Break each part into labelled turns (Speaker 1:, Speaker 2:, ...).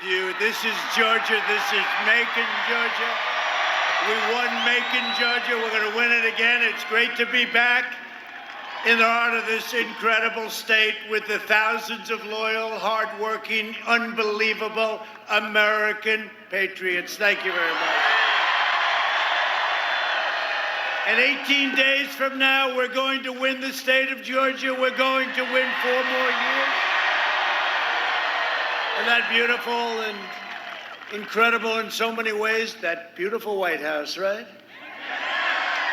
Speaker 1: you. This is Georgia. This is Macon, Georgia. We won Macon, Georgia. We're going to win it again. It's great to be back in the heart of this incredible state with the thousands of loyal, hardworking, unbelievable American patriots. Thank you very much. And 18 days from now, we're going to win the state of Georgia. We're going to win 4 more years. Isn't that beautiful and incredible in so many ways? That beautiful White House, right?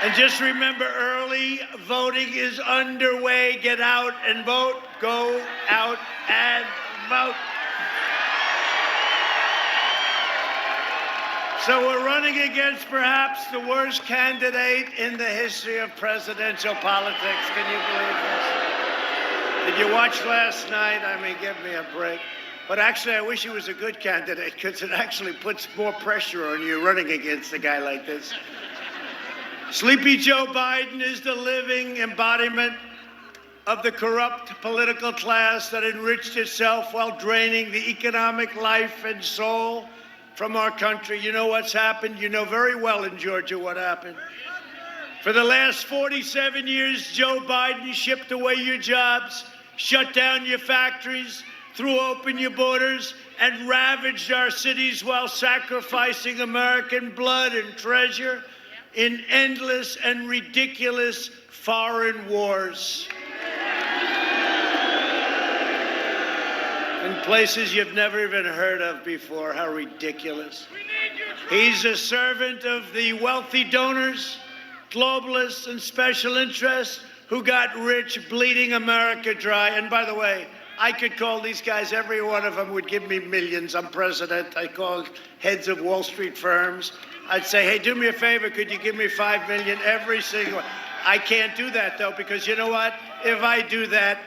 Speaker 1: And just remember, early voting is underway. Get out and vote. Go out and vote. So we're running against perhaps the worst candidate in the history of presidential politics. Can you believe this? Did you watch last night? I mean, give me a break. But actually, I wish he was a good candidate because it actually puts more pressure on you running against a guy like this. Sleepy Joe Biden is the living embodiment of the corrupt political class that enriched itself while draining the economic life and soul from our country. You know what's happened? You know very well in Georgia what happened. For the last 47 years, Joe Biden shipped away your jobs, shut down your factories, threw open your borders, and ravaged our cities while sacrificing American blood and treasure in endless and ridiculous foreign wars. In places you've never even heard of before. How ridiculous. He's a servant of the wealthy donors, globalists, and special interests who got rich bleeding America dry. And by the way, I could call these guys, every one of them would give me millions. I'm president. I call heads of Wall Street firms. I'd say, hey, do me a favor. Could you give me $5 million? Every single one. I can't do that, though, because you know what? If I do that,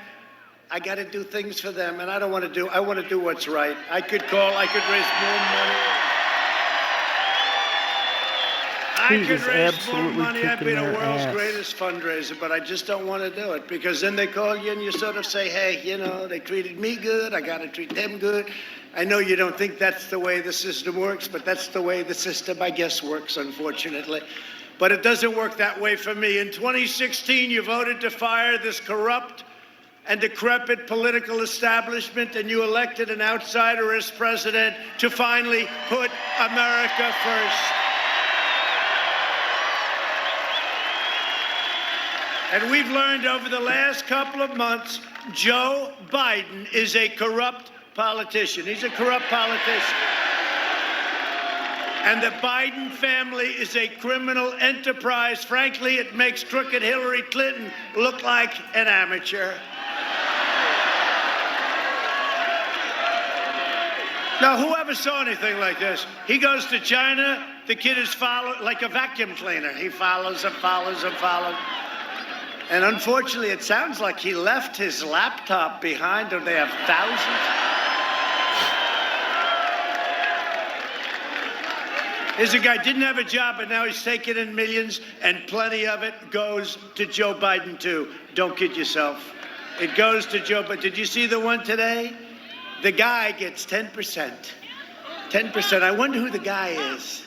Speaker 1: I got to do things for them, and I don't want to do. I want to do what's right. I could raise more money. I could raise more money. I'd be the world's greatest fundraiser, but I just don't want to do it because then they call you and you sort of say, hey, you know, they treated me good. I got to treat them good. I know you don't think that's the way the system works, but that's the way the system, I guess, works, unfortunately. But it doesn't work that way for me. In 2016, you voted to fire this corrupt and decrepit political establishment, and you elected an outsider as president to finally put America first. And we've learned over the last couple of months, Joe Biden is a corrupt politician. He's a corrupt politician. And the Biden family is a criminal enterprise. Frankly, it makes crooked Hillary Clinton look like an amateur. Now, whoever saw anything like this? He goes to China, the kid is followed like a vacuum cleaner. He follows and follows and follows. And unfortunately, it sounds like he left his laptop behind, or they have thousands. Here's a guy, didn't have a job, but now he's taking in millions, and plenty of it goes to Joe Biden, too. Don't kid yourself. It goes to Joe, but did you see the one today? The guy gets 10%. 10%. I wonder who the guy is.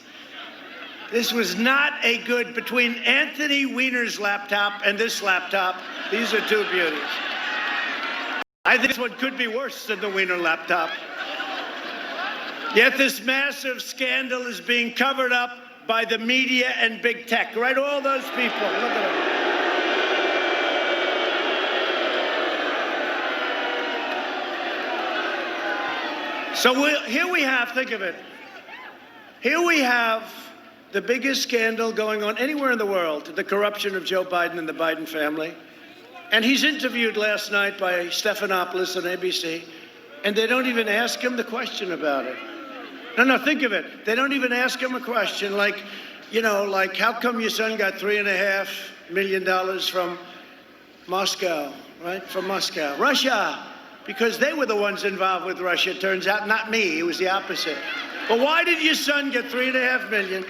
Speaker 1: This was not a good, between Anthony Weiner's laptop and this laptop, these are two beauties. I think this one could be worse than the Weiner laptop. Yet this massive scandal is being covered up by the media and big tech, right? All those people, look at them. So here we have, think of it, here we have the biggest scandal going on anywhere in the world, the corruption of Joe Biden and the Biden family. And he's interviewed last night by Stephanopoulos on ABC, and they don't even ask him the question about it. No, think of it. They don't even ask him a question like, you know, like, how come your son got $3.5 million from Moscow, right? From Moscow. Russia, because they were the ones involved with Russia, it turns out, not me. It was the opposite. But why did your son get $3.5 million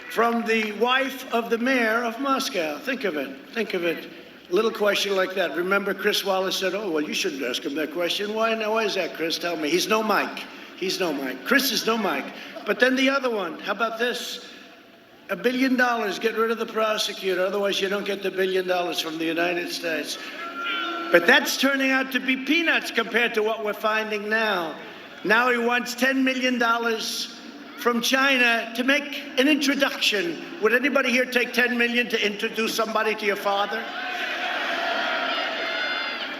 Speaker 1: from the wife of the mayor of Moscow? Think of it. Think of it. A little question like that. Remember, Chris Wallace said, oh, well, you shouldn't ask him that question. Why is that, Chris? Tell me. He's no Mike. He's no Mike. Chris is no Mike. But then the other one, how about this? $1 billion, get rid of the prosecutor, otherwise you don't get the $1 billion from the United States. But that's turning out to be peanuts compared to what we're finding now. Now he wants $10 million from China to make an introduction. Would anybody here take $10 million to introduce somebody to your father?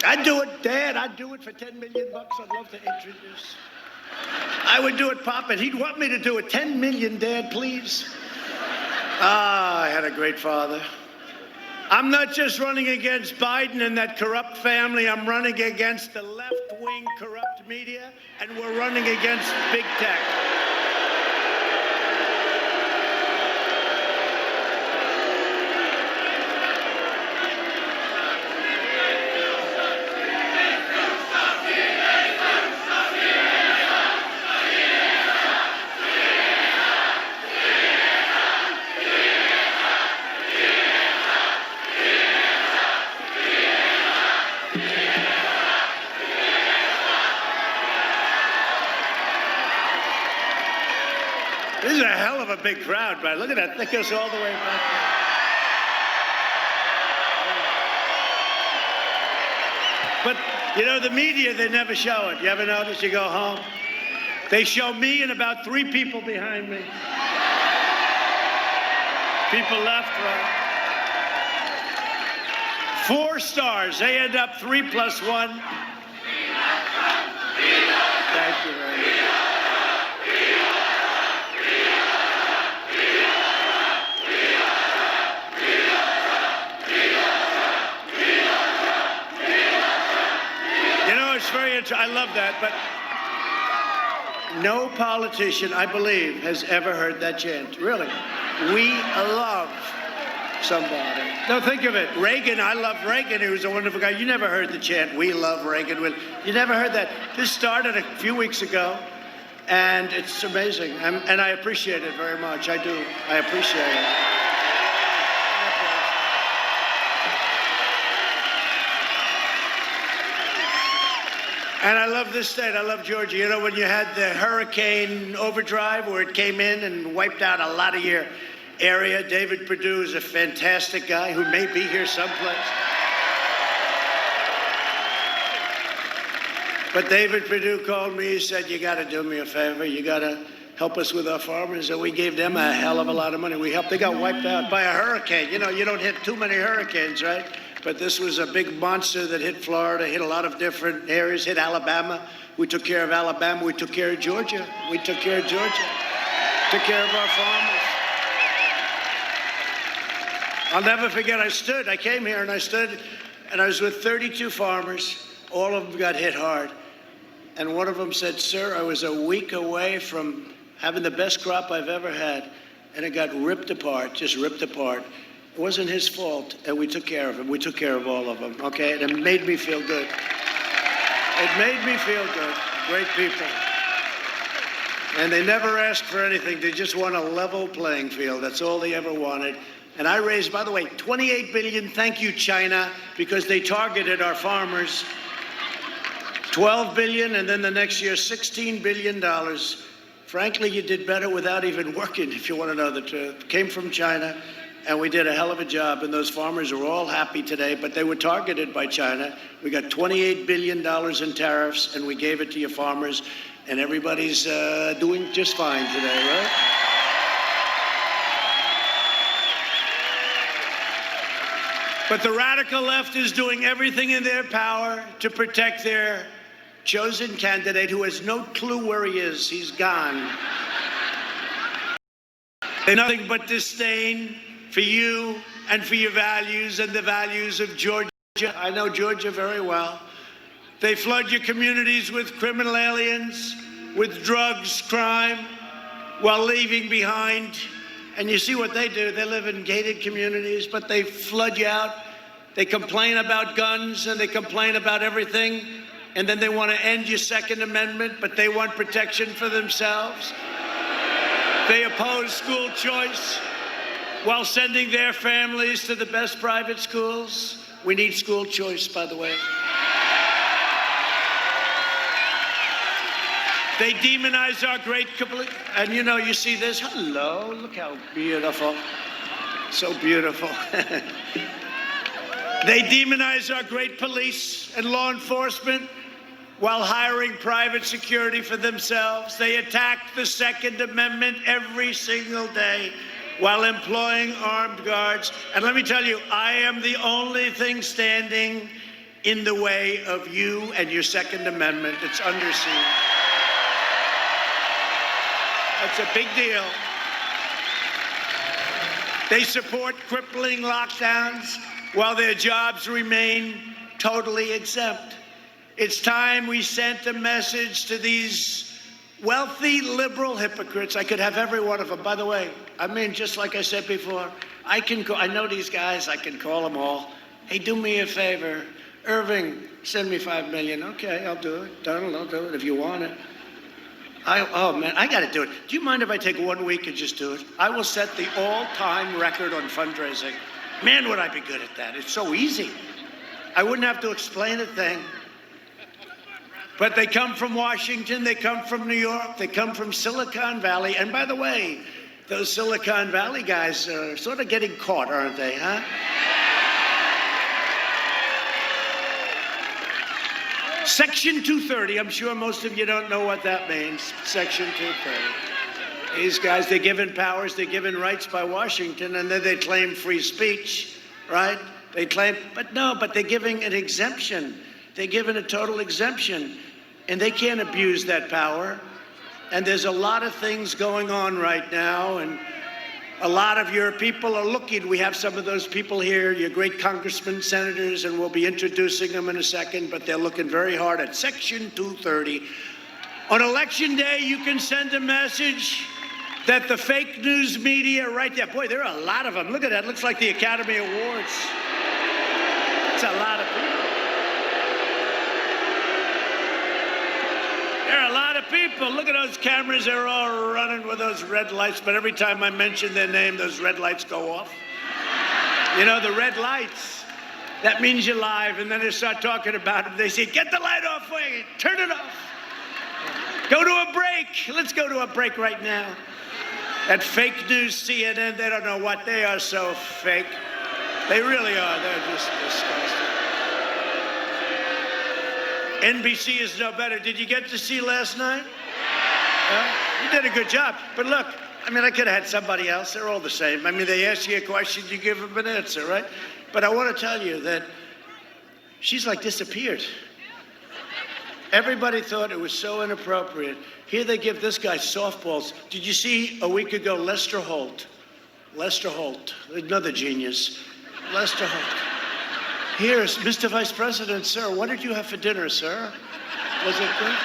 Speaker 1: I'd do it, Dad. I'd do it for $10 million. I'd love to introduce. I would do it, Pop, and he'd want me to do it. $10 million, Dad, please. I had a great father. I'm not just running against Biden and that corrupt family. I'm running against the left-wing corrupt media, and we're running against big tech. This is a hell of a big crowd, man. Look at that. That goes all the way back there. But, you know, the media, they never show it. You ever notice? You go home, they show me and about 3 people behind me. People left, right. 4 stars. They end up 3 plus 1. Thank you very much. Very interesting. I love that, but no politician, I believe, has ever heard that chant. Really. We love somebody. No, think of it. Reagan, I love Reagan. He was a wonderful guy. You never heard the chant, we love Reagan. You never heard that. This started a few weeks ago, and it's amazing. And I appreciate it very much. I do. I appreciate it. And I love this state. I love Georgia. You know, when you had the hurricane overdrive where it came in and wiped out a lot of your area, David Perdue is a fantastic guy who may be here someplace. But David Perdue called me. He said, you got to do me a favor. You got to help us with our farmers. And we gave them a hell of a lot of money. We helped. They got wiped out by a hurricane. You know, you don't hit too many hurricanes, right? But this was a big monster that hit Florida, hit a lot of different areas, hit Alabama. We took care of Alabama. We took care of Georgia. We took care of Georgia. Took care of our farmers. I'll never forget, I came here and I stood, and I was with 32 farmers. All of them got hit hard. And one of them said, sir, I was a week away from having the best crop I've ever had. And it got ripped apart, just ripped apart. It wasn't his fault, and we took care of him. We took care of all of them, okay? And it made me feel good. It made me feel good. Great people. And they never asked for anything. They just want a level playing field. That's all they ever wanted. And I raised, by the way, $28 billion. Thank you, China, because they targeted our farmers. $12 billion, and then the next year, $16 billion. Frankly, you did better without even working, if you want to know the truth. Came from China. And we did a hell of a job, and those farmers are all happy today, but they were targeted by China. We got $28 billion in tariffs, and we gave it to your farmers, and everybody's doing just fine today, right? But the radical left is doing everything in their power to protect their chosen candidate who has no clue where he is. He's gone. They're nothing but disdain for you and for your values and the values of Georgia. I know Georgia very well. They flood your communities with criminal aliens, with drugs, crime, while leaving behind. And you see what they do. They live in gated communities, but they flood you out. They complain about guns and they complain about everything. And then they want to end your Second Amendment, but they want protection for themselves. They oppose school choice while sending their families to the best private schools. We need school choice, by the way. They demonize our great, and you see this. Hello, look how beautiful. So beautiful. They demonize our great police and law enforcement while hiring private security for themselves. They attack the Second Amendment every single day while employing armed guards. And let me tell you, I am the only thing standing in the way of you and your Second Amendment. It's under siege. That's a big deal. They support crippling lockdowns while their jobs remain totally exempt. It's time we sent a message to these wealthy liberal hypocrites. I could have every one of them. By the way, just like I said before, I know these guys, I can call them all. Hey, do me a favor. Irving, send me $5 million. Okay, I'll do it. Donald, I'll do it if you want it. Oh man, I gotta do it. Do you mind if I take 1 week and just do it? I will set the all-time record on fundraising. Man, would I be good at that. It's so easy. I wouldn't have to explain a thing. But they come from Washington, they come from New York, they come from Silicon Valley. And by the way, those Silicon Valley guys are sort of getting caught, aren't they, huh? Section 230, I'm sure most of you don't know what that means. Section 230. These guys, they're given powers, they're given rights by Washington, and then they claim free speech, right? They claim, but they're giving an exemption. They're given a total exemption, and they can't abuse that power. And there's a lot of things going on right now, and a lot of your people are looking. We have some of those people here, your great congressmen, senators, and we'll be introducing them in a second, but they're looking very hard at Section 230. On Election Day, you can send a message that the fake news media right there, boy, there are a lot of them. Look at that, looks like the Academy Awards. It's a lot of people. There are a lot of people. Look at those cameras. They're all running with those red lights. But every time I mention their name, those red lights go off. The red lights. That means you're live. And then they start talking about it. They say, get the light off. Wait, turn it off. Go to a break. Let's go to a break right now. That fake news CNN, they don't know what. They are so fake. They really are. They're just disgusting. NBC is no better. Did you get to see last night? You did a good job. But look, I could have had somebody else. They're all the same. They ask you a question, you give them an answer, right? But I want to tell you that she's like disappeared. Everybody thought it was so inappropriate. Here they give this guy softballs. Did you see a week ago Lester Holt? Lester Holt, another genius. Lester Holt. Here's Mr. Vice President, sir, what did you have for dinner, sir? Was it good?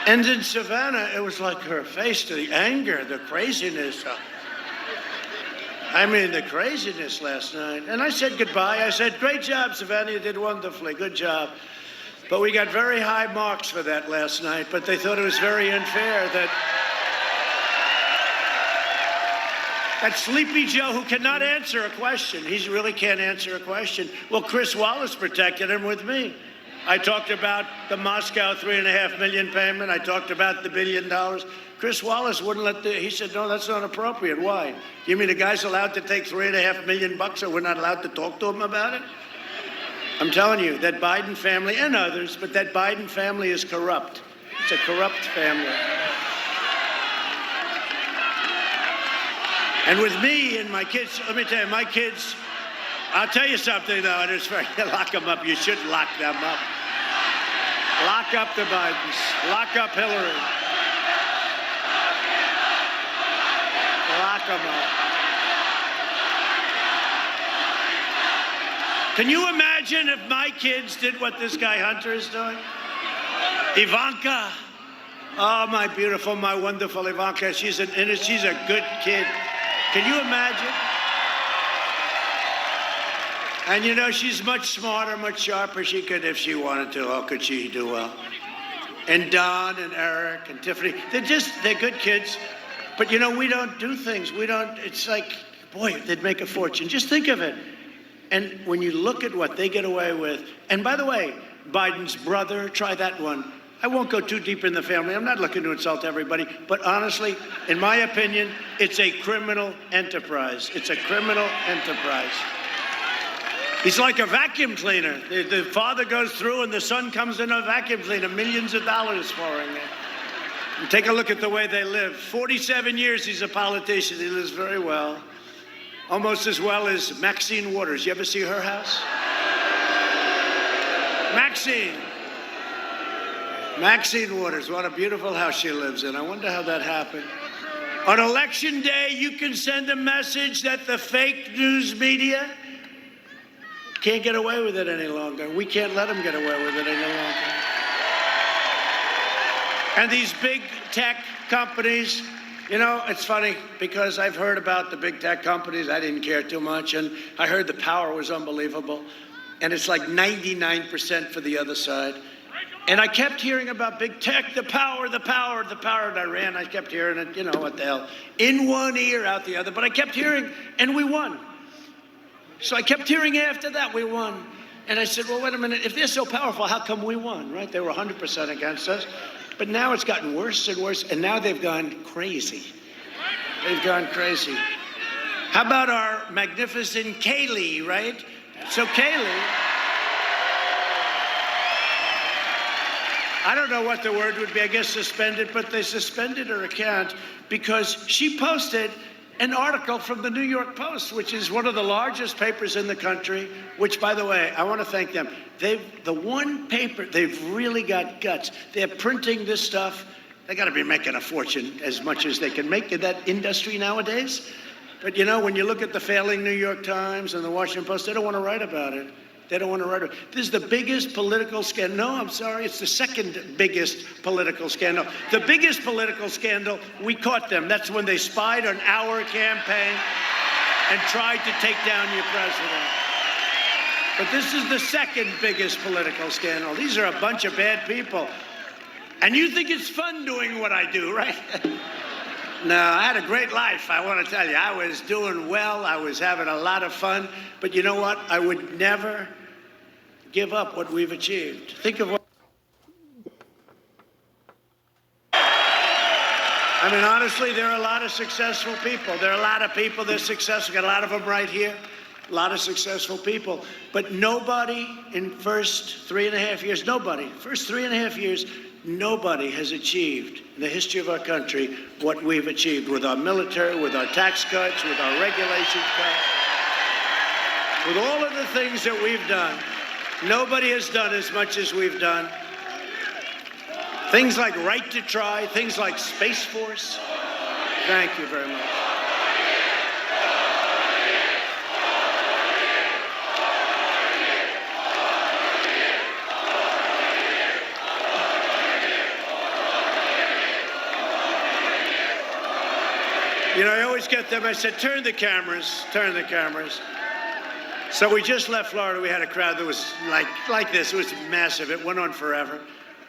Speaker 1: And in Savannah, it was like her face, the anger, the craziness. The craziness last night. And I said goodbye. I said, great job, Savannah, you did wonderfully, good job. But we got very high marks for that last night, but they thought it was very unfair that Sleepy Joe, who cannot answer a question, he really can't answer a question. Well, Chris Wallace protected him with me. I talked about the Moscow $3.5 million payment. I talked about the $1 billion. Chris Wallace wouldn't he said, no, that's not appropriate. Why? You mean the guy's allowed to take $3.5 million bucks, so we're not allowed to talk to him about it? I'm telling you, that Biden family, and others, but that Biden family is corrupt. It's a corrupt family. And with me and my kids, let me tell you, my kids, I'll tell you something, though, and it's very, lock them up. You should lock them up. Lock up the Bidens. Lock up Hillary. Lock them up. Can you imagine if my kids did what this guy Hunter is doing? Ivanka. Oh, my beautiful, my wonderful Ivanka. She's a good kid. Can you imagine? And she's much smarter, much sharper. She could, if she wanted to, how could she do well? And Don and Eric and Tiffany, they're good kids. But we don't do things. It's like, boy, they'd make a fortune. Just think of it. And when you look at what they get away with, and by the way, Biden's brother, try that one. I won't go too deep in the family. I'm not looking to insult everybody. But honestly, in my opinion, it's a criminal enterprise. It's a criminal enterprise. He's like a vacuum cleaner. The father goes through and the son comes in a vacuum cleaner, millions of dollars pouring in. And take a look at the way they live. 47 years he's a politician. He lives very well. Almost as well as Maxine Waters. You ever see her house? Maxine Waters, what a beautiful house she lives in. I wonder how that happened. On election day, you can send a message that the fake news media can't get away with it any longer. We can't let them get away with it any longer. And these big tech companies, you know, it's funny because I've heard about the big tech companies. I didn't care too much, and I heard the power was unbelievable. And it's like 99% for the other side. And I kept hearing about big tech, the power, and I ran. I kept hearing it, you know, what the hell. In one ear, out the other. But I kept hearing, and we won. So I kept hearing after that, we won. And I said, well, wait a minute. If they're so powerful, how come we won, right? They were 100% against us. But now it's gotten worse and worse, and now they've gone crazy. They've gone crazy. How about our magnificent Kaylee, right? So Kaylee, I don't know what the word would be, I guess suspended, but they suspended her account because she posted an article from the New York Post, which is one of the largest papers in the country, which, by the way, I want to thank them. The one paper, they've really got guts. They're printing this stuff. They got to be making a fortune as much as they can make in that industry nowadays. But, you know, when you look at the failing New York Times and the Washington Post, they don't want to write about it. They don't want to write about it. This is the biggest political scandal. No, I'm sorry. It's the second biggest political scandal. The biggest political scandal, we caught them. That's when they spied on our campaign and tried to take down your president. But this is the second biggest political scandal. These are a bunch of bad people. And you think it's fun doing what I do, right? No, I had a great life, I want to tell you. I was doing well. I was having a lot of fun. But you know what? I would never give up what we've achieved. Think of what... I mean, honestly, there are a lot of successful people. There are a lot of people that are successful. Got a lot of them right here. A lot of successful people. But nobody in first 3.5 years, nobody has achieved in the history of our country what we've achieved with our military, with our tax cuts, with our regulation cuts, with all of the things that we've done. Nobody has done as much as we've done. Things like right to try, things like Space Force. Thank you very much. You know, I always get them. I said, turn the cameras, turn the cameras. So we just left Florida. We had a crowd that was like this. It was massive. It went on forever.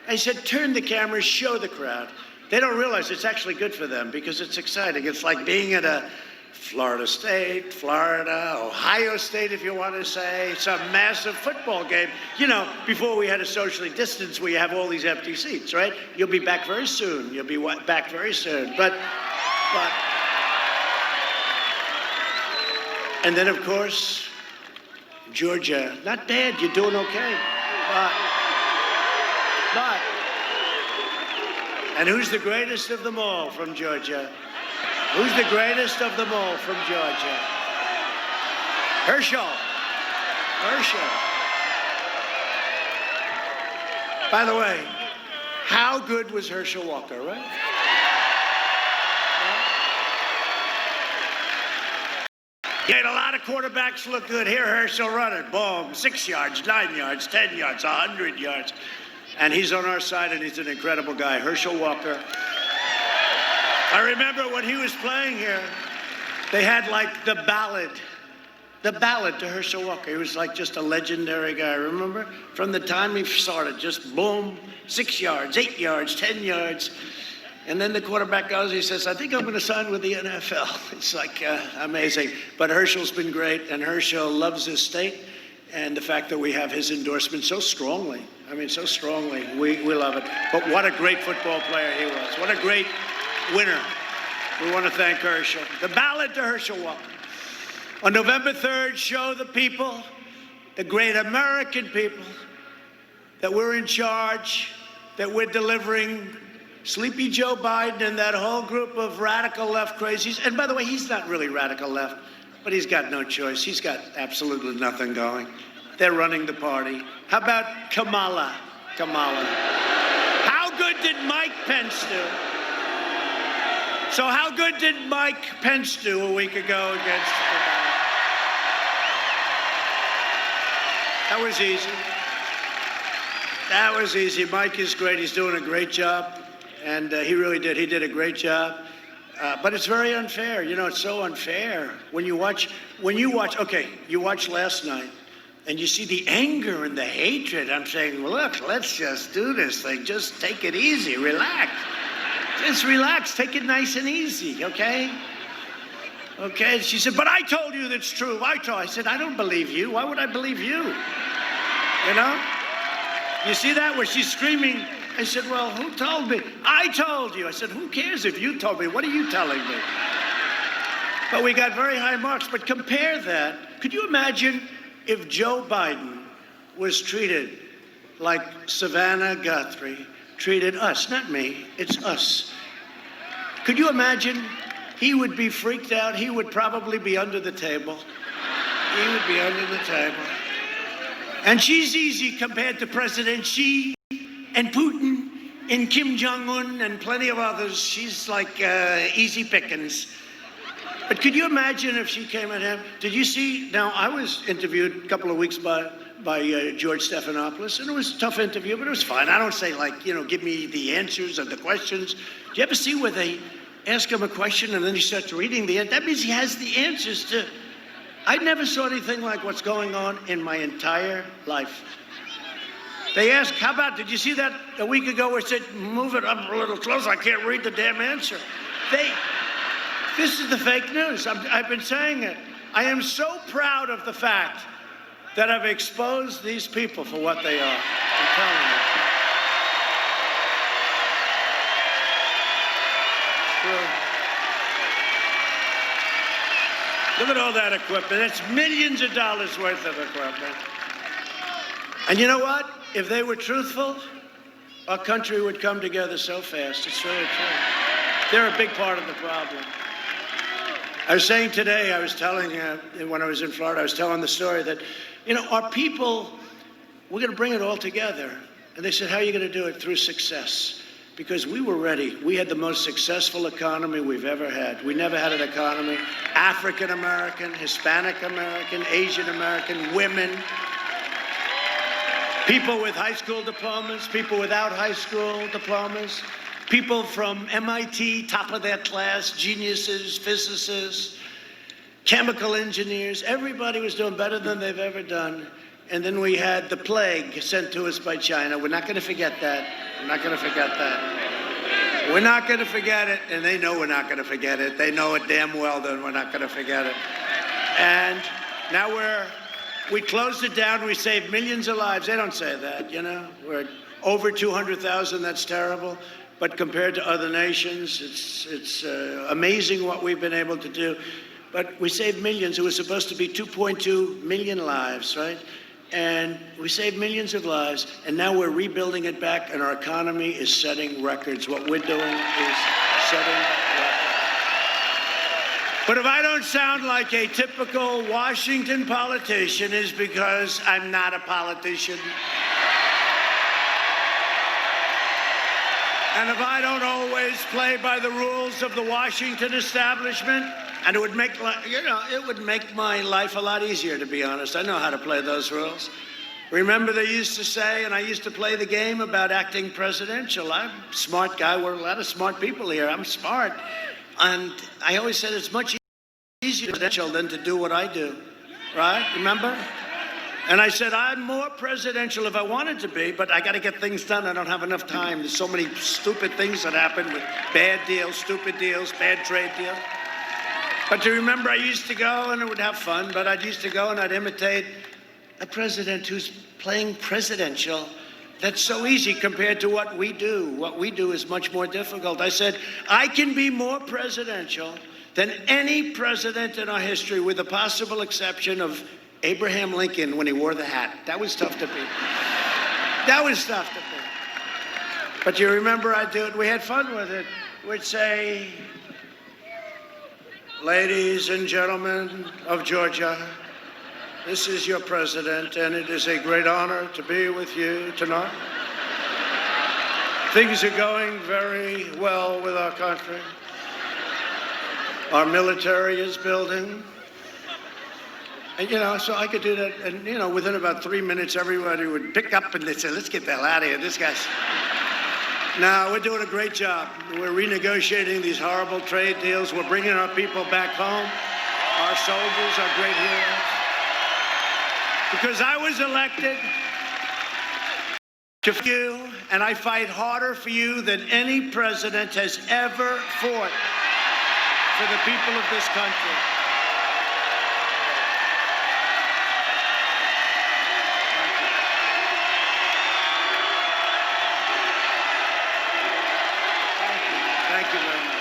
Speaker 1: I said, turn the cameras, show the crowd. They don't realize it's actually good for them because it's exciting. It's like being at a Florida State, Florida, Ohio State, if you want to say. It's a massive football game. You know, before we had to socially distance, we have all these empty seats, right? You'll be back very soon. You'll be back very soon. But. And then, of course, Georgia. Not bad. You're doing okay. But. And who's the greatest of them all from Georgia? Who's the greatest of them all from Georgia? Herschel. By the way, how good was Herschel Walker, right? He made a lot of quarterbacks look good. Here, Herschel running. Boom. 6 yards, 9 yards, 10 yards, 100 yards. And he's on our side, and he's an incredible guy. Herschel Walker. I remember when he was playing here, they had like the ballad to Herschel Walker. He was like just a legendary guy, remember? From the time he started, just boom, 6 yards, 8 yards, 10 yards. And then the quarterback goes, he says, I think I'm going to sign with the NFL. It's like amazing. But Herschel's been great, and Herschel loves his state. and the fact that we have his endorsement so strongly. I mean, so strongly. We love it. But what a great football player he was. What a great winner. We want to thank Herschel. The ballot to Herschel Walker. On November 3rd, show the people, the great American people, that we're in charge, that we're delivering Sleepy Joe Biden and that whole group of radical left crazies. And by the way, he's not really radical left, but he's got no choice. He's got absolutely nothing going. They're running the party. How about Kamala? How good did Mike Pence do? So how good did Mike Pence do a week ago against Kamala? That was easy. That was easy. Mike is great. He's doing a great job. And he really did. He did a great job. But it's very unfair. You know, it's so unfair. When you watch, okay, you watched last night, and you see the anger and the hatred. I'm saying, look, let's just do this thing. Just take it easy. Relax. Just relax. Take it nice and easy, okay? Okay? She said, but I told you that's true. I said, I don't believe you. Why would I believe you? You know? You see that? Where she's screaming. I said, well, who told me? I told you. I said, who cares if you told me? What are you telling me? But we got very high marks. But compare that. Could you imagine if Joe Biden was treated like Savannah Guthrie treated us? Not me. It's us. Could you imagine? He would be freaked out. He would probably be under the table. He would be under the table. And she's easy compared to President Xi and Putin and Kim Jong-un and plenty of others. She's like easy pickings. But could you imagine if she came at him? Did you see? Now, I was interviewed a couple of weeks by George Stephanopoulos, and it was a tough interview, but it was fine. I don't say, like, you know, give me the answers of the questions. Do you ever see where they ask him a question and then he starts reading the end? That means he has the answers to. I never saw anything like what's going on in my entire life. They asked, how about, did you see that a week ago where it said, move it up a little closer, I can't read the damn answer. This is the fake news. I've been saying it. I am so proud of the fact that I've exposed these people for what they are. I'm telling you. Look at all that equipment. It's millions of dollars worth of equipment. And you know what? If they were truthful, our country would come together so fast. It's really true. They're a big part of the problem. I was saying today, I was telling, when I was in Florida, I was telling the story that, you know, our people, we're going to bring it all together. And they said, how are you going to do it? Through success. Because we were ready. We had the most successful economy we've ever had. We never had an economy. African American, Hispanic American, Asian American, women, people with high school diplomas, people without high school diplomas, people from MIT, top of their class, geniuses, physicists, chemical engineers. Everybody was doing better than they've ever done. And then we had the plague sent to us by China. We're not going to forget that. We're not going to forget that. We're not going to forget it. And they know we're not going to forget it. They know it damn well that we're not going to forget it. And now we closed it down. We saved millions of lives. They don't say that, you know. We're over 200,000. That's terrible. But compared to other nations, it's amazing what we've been able to do. But we saved millions. It was supposed to be 2.2 million lives, right? And we saved millions of lives, and now we're rebuilding it back, and our economy is setting records. What we're doing is setting records. But if I don't sound like a typical Washington politician, it's because I'm not a politician. And if I don't always play by the rules of the Washington establishment, and it would make, it would make my life a lot easier, to be honest. I know how to play those rules. Remember they used to say, and I used to play the game about acting presidential. I'm a smart guy. We're a lot of smart people here. I'm smart. And I always said it's much easier than to do what I do, right? Remember? And I said, I'm more presidential if I wanted to be, but I got to get things done. I don't have enough time. There's so many stupid things that happen with bad deals, stupid deals, bad trade deals. But to remember, I used to go and it would have fun, but I used to go and I'd imitate a president who's playing presidential. That's so easy compared to what we do. What we do is much more difficult. I said, I can be more presidential than any president in our history, with the possible exception of Abraham Lincoln when he wore the hat. That was tough to beat. That was tough to beat. But you remember I'd do it. We had fun with it. We'd say, ladies and gentlemen of Georgia, this is your president, and it is a great honor to be with you tonight. Things are going very well with our country. Our military is building. And, so I could do that. And, within about 3 minutes, everybody would pick up and they'd say, let's get the hell out of here. This guy's... Now, we're doing a great job. We're renegotiating these horrible trade deals. We're bringing our people back home. Our soldiers are great heroes. Because I was elected to you, and I fight harder for you than any president has ever fought for the people of this country. Thank you very much.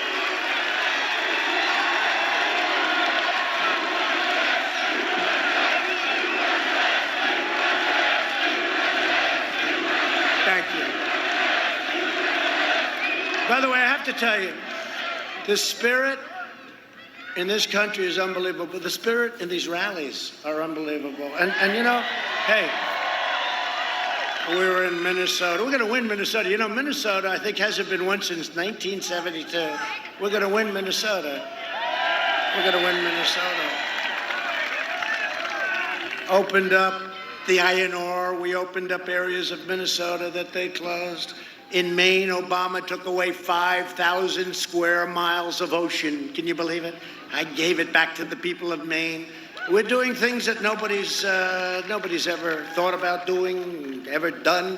Speaker 1: Thank you. By the way, I have to tell you, the spirit in this country is unbelievable. The spirit in these rallies are unbelievable. And hey, we were in Minnesota. We're going to win Minnesota. Minnesota, I think, hasn't been won since 1972. We're going to win Minnesota. We're going to win Minnesota. Opened up the iron ore. We opened up areas of Minnesota that they closed. In Maine, Obama took away 5,000 square miles of ocean. Can you believe it? I gave it back to the people of Maine. We're doing things that nobody's ever thought about doing, ever done.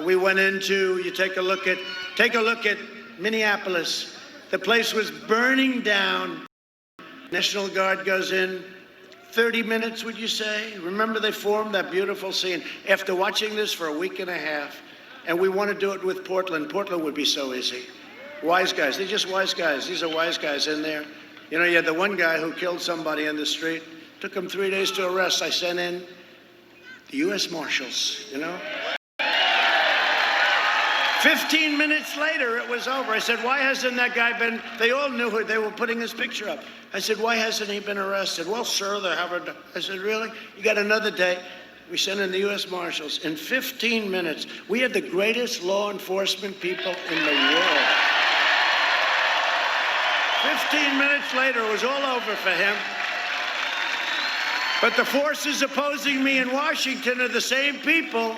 Speaker 1: We went into, take a look at Minneapolis. The place was burning down. National Guard goes in. 30 minutes, would you say? Remember, they formed that beautiful scene. After watching this for a week and a half, and we want to do it with Portland. Portland would be so easy. Wise guys. They're just wise guys. These are wise guys in there. You had the one guy who killed somebody in the street. Took him 3 days to arrest. I sent in the U.S. Marshals, 15 minutes later, it was over. I said, why hasn't that guy been... They all knew who they were putting his picture up. I said, why hasn't he been arrested? Well, sir, they haven't... I said, really? You got another day? We sent in the U.S. Marshals. In 15 minutes, we had the greatest law enforcement people in the world. 15 minutes later, it was all over for him. But the forces opposing me in Washington are the same people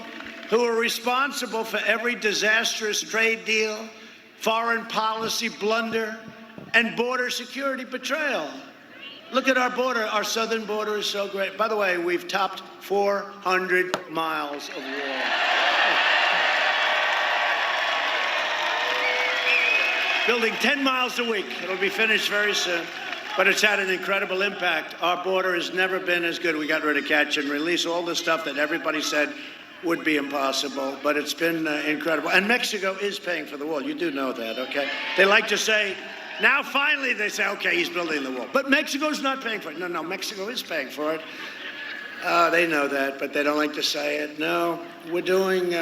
Speaker 1: who are responsible for every disastrous trade deal, foreign policy blunder, and border security betrayal. Look at our border. Our southern border is so great. By the way, we've topped 400 miles of wall. Building 10 miles a week. It'll be finished very soon. But it's had an incredible impact. Our border has never been as good. We got rid of catch and release, all the stuff that everybody said would be impossible. But it's been incredible. And Mexico is paying for the wall. You do know that, okay? They like to say, now finally they say, okay, he's building the wall. But Mexico's not paying for it. No, Mexico is paying for it. They know that, but they don't like to say it. No, we're doing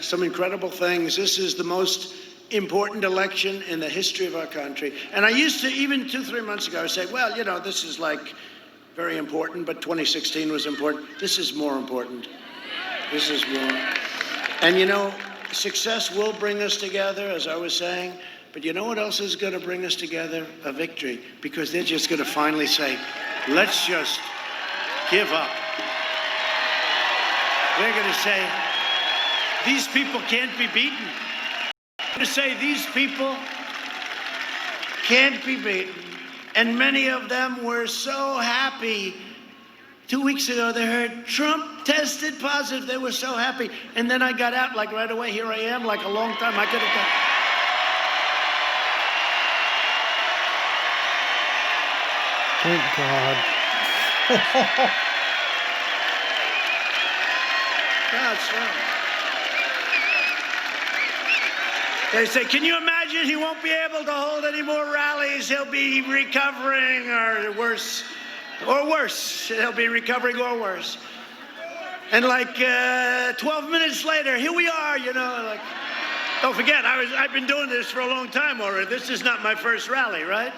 Speaker 1: some incredible things. This is the most important election in the history of our country. And I used to, even 2-3 months ago, say, well, this is like very important, but 2016 was important. This is more important. This is more. And success will bring us together, as I was saying, but you know what else is going to bring us together? A victory, because they're just going to finally say, let's just give up. They're going to say, these people can't be beaten. To say these people can't be beaten. And many of them were so happy. 2 weeks ago, they heard Trump tested positive. They were so happy. And then I got out like right away. Here I am, like a long time. I could have done.
Speaker 2: Thank God.
Speaker 1: it's true. They say, can you imagine he won't be able to hold any more rallies? He'll be recovering or worse. Or worse. He'll be recovering or worse. And like 12 minutes later, here we are, you know, like, don't forget, I've been doing this for a long time already. This is not my first rally, right?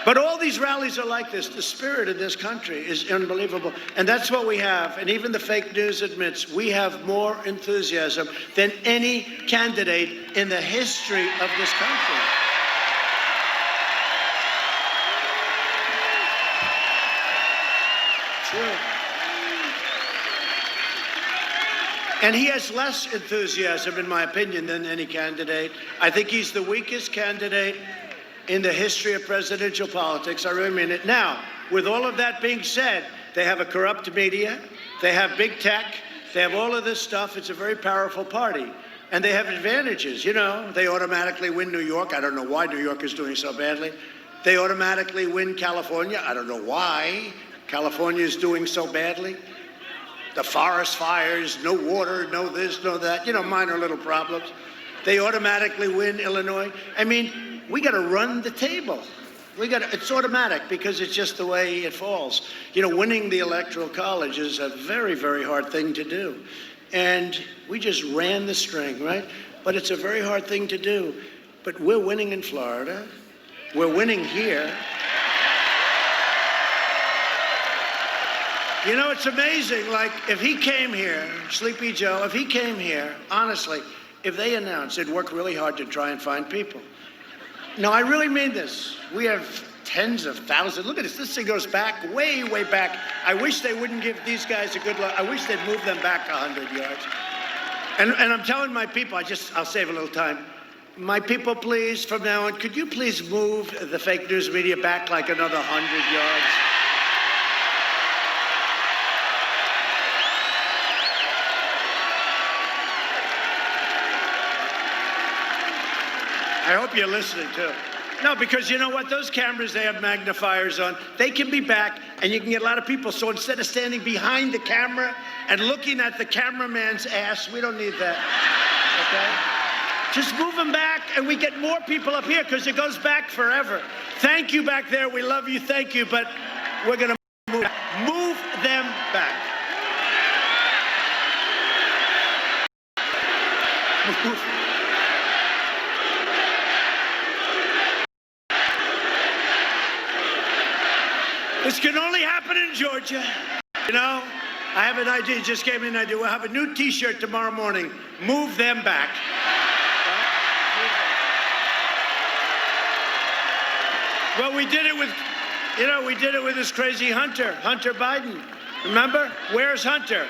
Speaker 1: But all these rallies are like this. The spirit of this country is unbelievable. And that's what we have. And even the fake news admits we have more enthusiasm than any candidate in the history of this country. True. And he has less enthusiasm, in my opinion, than any candidate. I think he's the weakest candidate in the history of presidential politics. I really mean it. Now, with all of that being said, they have a corrupt media, they have big tech, they have all of this stuff. It's a very powerful party. And they have advantages. You know, they automatically win New York. I don't know why New York is doing so badly. They automatically win California. I don't know why California is doing so badly. The forest fires, no water, no this, no that, you know, minor little problems. They automatically win Illinois. I mean, we got to run the table. It's automatic because it's just the way it falls. You know, winning the Electoral College is a very, very hard thing to do. And we just ran the string, right? But it's a very hard thing to do. But we're winning in Florida. We're winning here. You know, it's amazing. Like, if he came here, Sleepy Joe, if he came here, honestly, if they announced, they'd work really hard to try and find people. No, I really mean this. We have tens of thousands. Look at this. This thing goes back, way, way back. I wish they wouldn't give these guys a good luck. I wish they'd move them back 100 yards. And I'm telling my people, I'll save a little time. My people, please, from now on, could you please move the fake news media back like another 100 yards? I hope you're listening, too. No, because you know what? Those cameras, they have magnifiers on. They can be back, and you can get a lot of people. So instead of standing behind the camera and looking at the cameraman's ass, we don't need that, okay? Just move them back, and we get more people up here, because it goes back forever. Thank you back there. We love you. Thank you. But we're going to move them back. Move. This can only happen in Georgia. You know, I have an idea. You just gave me an idea. We'll have a new T-shirt tomorrow morning. Move them back. Well, we did it with this crazy Hunter Biden. Remember? Where's Hunter?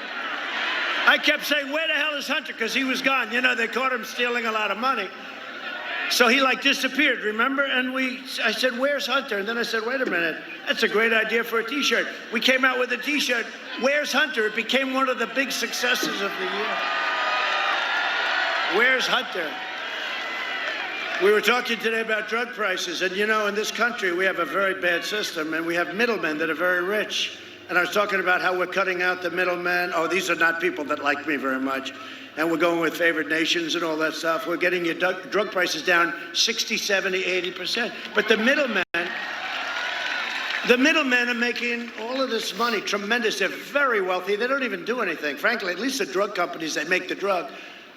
Speaker 1: I kept saying, where the hell is Hunter? Because he was gone. You know, they caught him stealing a lot of money. So he like disappeared, remember? And I said, where's Hunter? And then I said, wait a minute, that's a great idea for a T-shirt. We came out with a T-shirt, where's Hunter? It became one of the big successes of the year. Where's Hunter? We were talking today about drug prices, and you know, in this country, we have a very bad system, and we have middlemen that are very rich. And I was talking about how we're cutting out the middlemen. Oh, these are not people that like me very much. And we're going with favored nations and all that stuff. We're getting your drug prices down 60, 70, 80%. But the middlemen are making all of this money, tremendous. They're very wealthy. They don't even do anything. Frankly, at least the drug companies, they make the drug.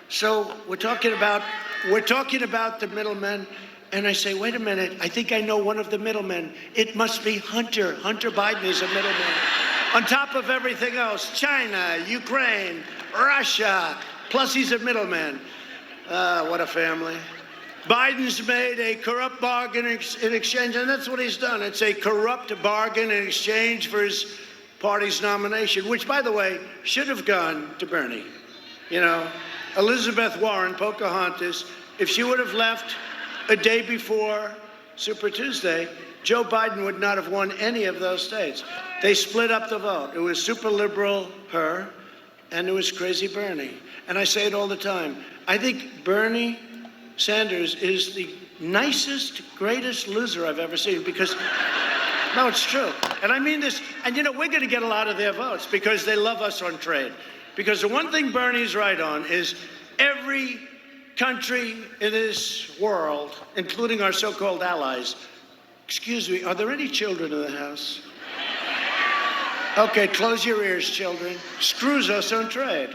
Speaker 1: So we're talking about the middlemen. And I say, wait a minute, I think I know one of the middlemen. It must be Hunter. Hunter Biden is a middleman. On top of everything else, China, Ukraine, Russia, plus he's a middleman. What a family. Biden's made a corrupt bargain in exchange, and that's what he's done. It's a corrupt bargain in exchange for his party's nomination, which, by the way, should have gone to Bernie. You know, Elizabeth Warren, Pocahontas, if she would have left a day before Super Tuesday, Joe Biden would not have won any of those states. They split up the vote. It was super liberal, her, and it was crazy Bernie. And I say it all the time. I think Bernie Sanders is the nicest, greatest loser I've ever seen because, no, it's true. And I mean this, and you know, we're going to get a lot of their votes because they love us on trade. Because the one thing Bernie's right on is every country in this world, including our so-called allies. Excuse me, are there any children in the house? Okay, close your ears, children. Screws us on trade.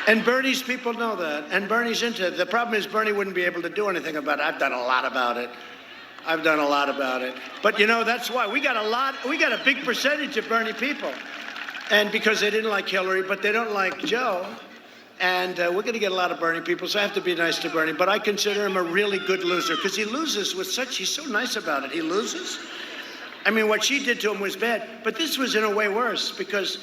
Speaker 1: And Bernie's people know that, and Bernie's into it. The problem is Bernie wouldn't be able to do anything about it. I've done a lot about it. But you know, that's why we got a big percentage of Bernie people. And because they didn't like Hillary, but they don't like Joe. And we're going to get a lot of Bernie people, so I have to be nice to Bernie. But I consider him a really good loser, because he loses with such, he's so nice about it. He loses. I mean, what she did to him was bad, but this was in a way worse, because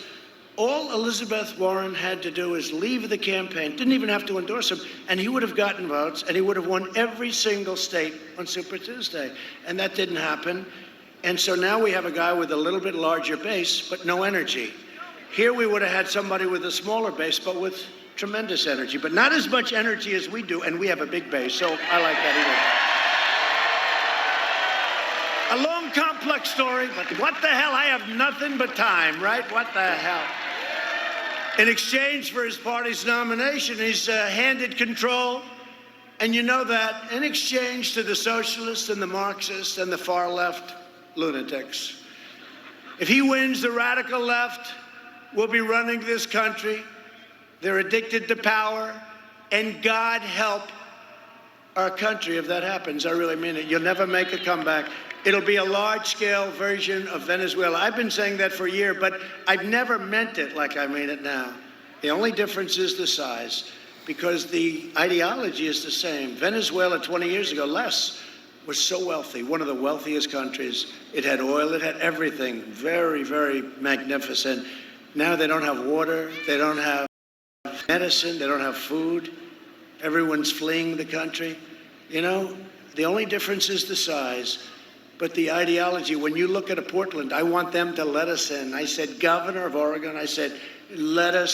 Speaker 1: all Elizabeth Warren had to do is leave the campaign, didn't even have to endorse him, and he would have gotten votes, and he would have won every single state on Super Tuesday. And that didn't happen. And so now we have a guy with a little bit larger base, but no energy. Here we would have had somebody with a smaller base, but with tremendous energy, but not as much energy as we do, and we have a big base, so I like that either. A long, complex story, but what the hell? I have nothing but time, right? What the hell? In exchange for his party's nomination, he's handed control, and you know that, in exchange to the socialists and the Marxists and the far-left lunatics. If he wins, the radical left will be running this country. They're addicted to power, and God help our country if that happens. I really mean it. You'll never make a comeback. It'll be a large-scale version of Venezuela. I've been saying that for a year, but I've never meant it like I mean it now. The only difference is the size, because the ideology is the same. Venezuela 20 years ago, less, was so wealthy, one of the wealthiest countries. It had oil, it had everything, very, very magnificent. Now they don't have water, they don't have medicine, they don't have food. Everyone's fleeing the country. You know, the only difference is the size. But the ideology, when you look at a Portland, I want them to let us in. I said, Governor of Oregon, I said, let us